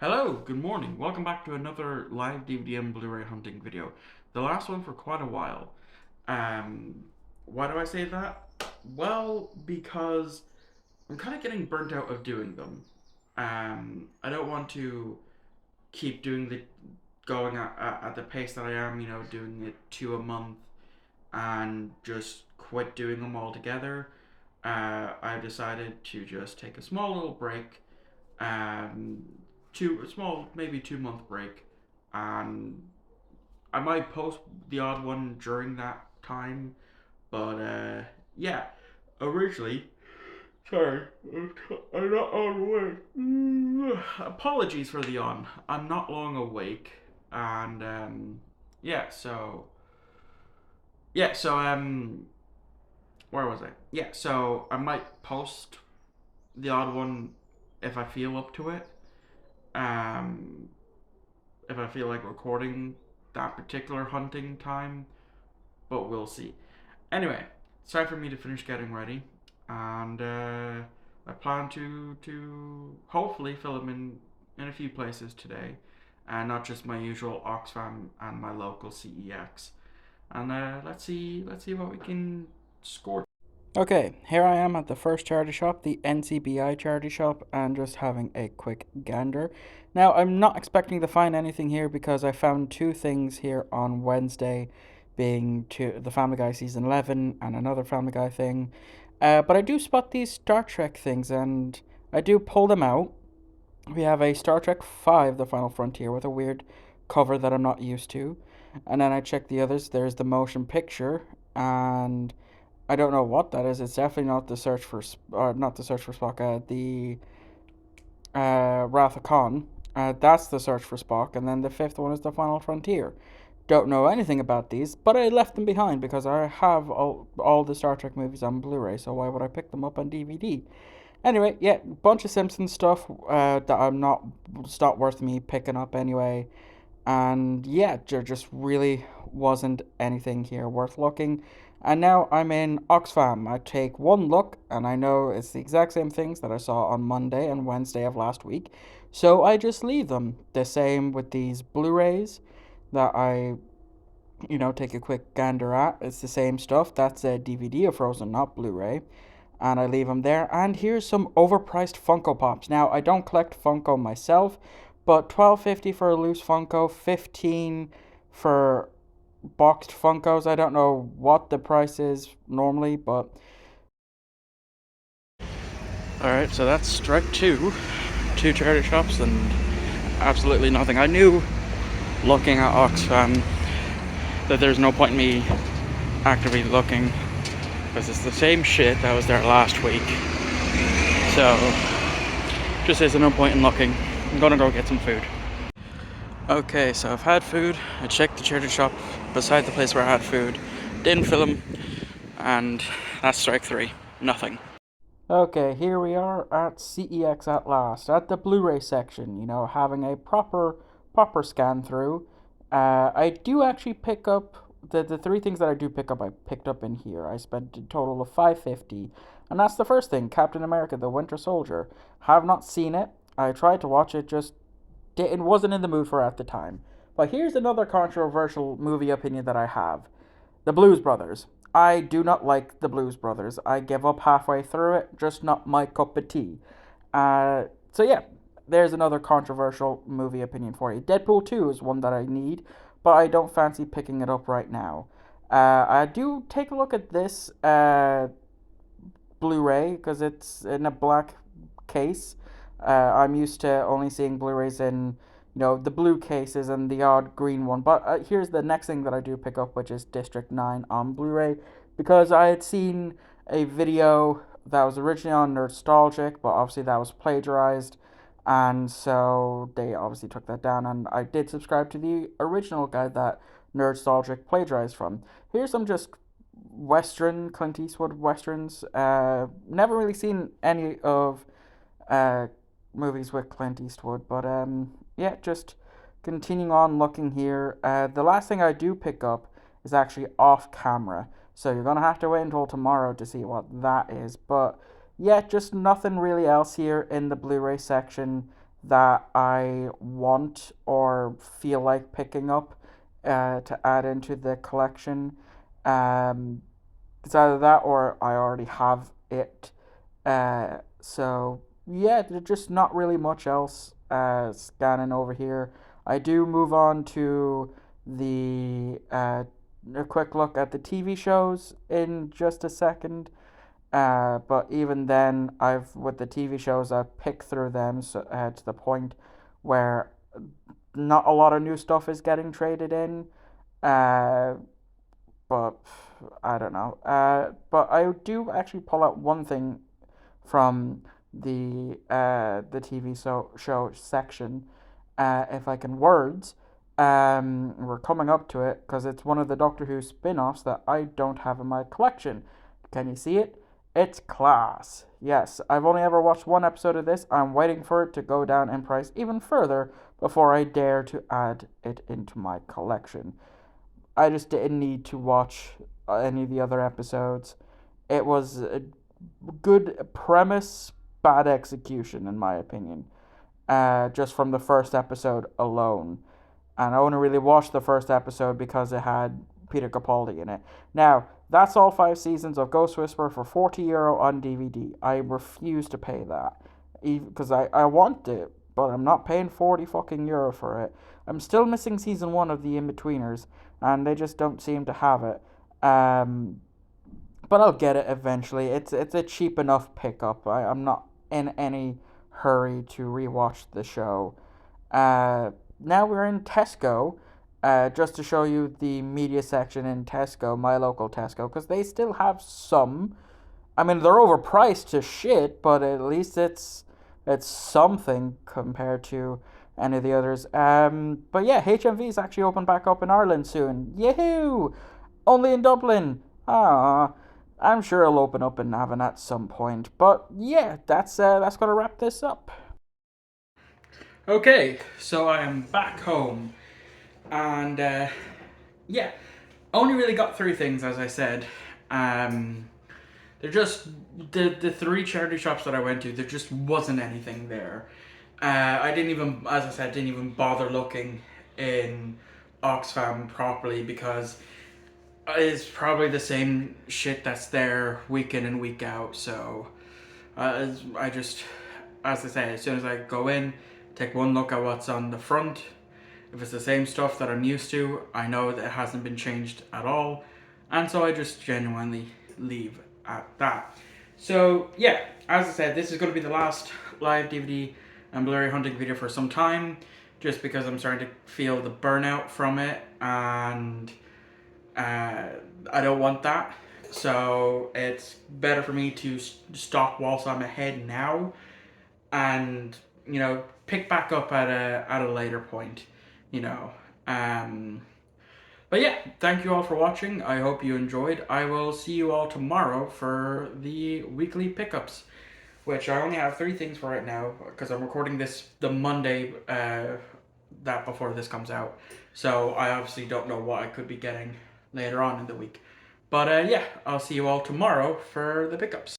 Hello, good morning. Welcome back to another live DVD and Blu-ray hunting video. The last one for quite a while. Um, why do I say that? Well, because I'm kind of getting burnt out of doing them. I don't want to keep doing the going at the pace that I am. Doing it two a month and just quit doing them altogether. I've decided to just take a small little break, um, two a small maybe 2 month break, and I might post the odd one during that time. But yeah, originally, sorry, I'm not long awake. Apologies for the yawn. I'm not long awake, and yeah, so where was I? Yeah, so I might post the odd one if I feel up to it. Um, if I feel like recording that particular hunting time, but we'll see. Anyway, it's time for me to finish getting ready, and I plan to hopefully film in a few places today, and not just my usual Oxfam and my local CEX. And let's see what we can score. Okay, here I am at the first charity shop, the NCBI charity shop, and just having a quick gander. Now, I'm not expecting to find anything here because I found two things here on Wednesday, being the Family Guy season 11 and another Family Guy thing. But I do spot these Star Trek things, and I do pull them out. We have a Star Trek 5, The Final Frontier, with a weird cover that I'm not used to. And then I check the others. There's the motion picture, and I don't know what that is. It's definitely not the search for, not the search for Spock. The Wrath of Khan. That's the search for Spock, and then the fifth one is the Final Frontier. Don't know anything about these, but I left them behind because I have all the Star Trek movies on Blu-ray. So why would I pick them up on DVD? Anyway, yeah, bunch of Simpsons stuff that I'm not. It's not worth me picking up anyway. And yeah, there just really wasn't anything here worth looking. And now I'm in Oxfam. I take one look and I know it's the exact same things that I saw on Monday and Wednesday of last week. So I just leave them. The same with these Blu-rays that I take a quick gander at. It's the same stuff. That's a DVD of Frozen, not Blu-ray. And I leave them there. And here's some overpriced Funko Pops. Now, I don't collect Funko myself, but $12.50 for a loose Funko, 15 for boxed Funkos. I don't know what the price is normally, but all right. So that's strike two charity shops and absolutely nothing. I knew looking at Oxfam that there's no point in me actively looking because it's the same shit that was there last week. So just there's no point in looking. I'm gonna go get some food. Okay, so I've had food. I checked the charity shop beside the place where I had food. Didn't film, and that's strike three. Nothing. Okay, here we are at CEX at last, at the Blu-ray section. Having a proper scan through. I do actually pick up the three things that I do pick up. I picked up in here. I spent a total of $5.50, and that's the first thing, Captain America: The Winter Soldier. Have not seen it. I tried to watch it, just wasn't in the mood for it at the time. But here's another controversial movie opinion that I have: The Blues Brothers. I do not like The Blues Brothers. I give up halfway through it. Just not my cup of tea. So yeah, there's another controversial movie opinion for you. Deadpool 2 is one that I need, but I don't fancy picking it up right now. I do take a look at this Blu-ray because it's in a black case. I'm used to only seeing Blu-rays in, the blue cases and the odd green one. But here's the next thing that I do pick up, which is District 9 on Blu-ray, because I had seen a video that was originally on Nostalgic, but obviously that was plagiarized, and so they obviously took that down. And I did subscribe to the original guide that Nostalgic plagiarized from. Here's some just Clint Eastwood westerns. Never really seen any of uh, movies with Clint Eastwood. But yeah, just continuing on looking here. The last thing I do pick up is actually off camera, so you're gonna have to wait until tomorrow to see what that is. But yeah, just nothing really else here in the Blu-ray section. that I want or feel like picking up to add into the collection. Um, it's either that or I already have it. So yeah, there's just not really much else scanning over here. I do move on to the a quick look at the TV shows in just a second. But even then, I've with the TV shows, I've picked through them to the point where not a lot of new stuff is getting traded in. Uh, but I don't know. But I do actually pull out one thing from the TV show section, if I can words. We're coming up to it because it's one of the Doctor Who spin-offs that I don't have in my collection. Can you see it? It's Class. Yes, I've only ever watched one episode of this. I'm waiting for it to go down in price even further before I dare to add it into my collection. I just didn't need to watch any of the other episodes. It was a good premise, bad execution, in my opinion. Just from the first episode alone. And I only really watched the first episode because it had Peter Capaldi in it. Now, that's all 5 seasons of Ghost Whisperer for €40 on DVD. I refuse to pay that. Because I want it, but I'm not paying 40 fucking euro for it. I'm still missing season 1 of The In-Betweeners, and they just don't seem to have it. Um, but I'll get it eventually. It's a cheap enough pickup. I'm not in any hurry to rewatch the show. Uh, Now we're in Tesco, just to show you the media section in Tesco, my local Tesco, because they still have some. I mean, they're overpriced to shit, but at least it's something compared to any of the others. But yeah, HMV is actually open back up in Ireland soon. Yahoo! Only in Dublin. Ah, I'm sure it'll open up in Navan at some point. But yeah, that's gonna wrap this up. Okay, so I am back home, and yeah, only really got through things as I said. Um, There just the three charity shops that I went to, there just wasn't anything there. I didn't even, as I said, didn't even bother looking in Oxfam properly because it's probably the same shit that's there week in and week out. So I just, as I say, as soon as I go in, take one look at what's on the front. If it's the same stuff that I'm used to, I know that it hasn't been changed at all, and so I just genuinely leave at that. So yeah, as I said, this is going to be the last live DVD and Blu-ray hunting video for some time, just because I'm starting to feel the burnout from it, and I don't want that. So it's better for me to stop whilst I'm ahead now, and pick back up at a later point. You know. Um, but yeah, thank you all for watching. I hope you enjoyed. I will see you all tomorrow for the weekly pickups, which I only have 3 things for right now because I'm recording this the Monday that before this comes out. So I obviously don't know what I could be getting later on in the week. But yeah, I'll see you all tomorrow for the pickups.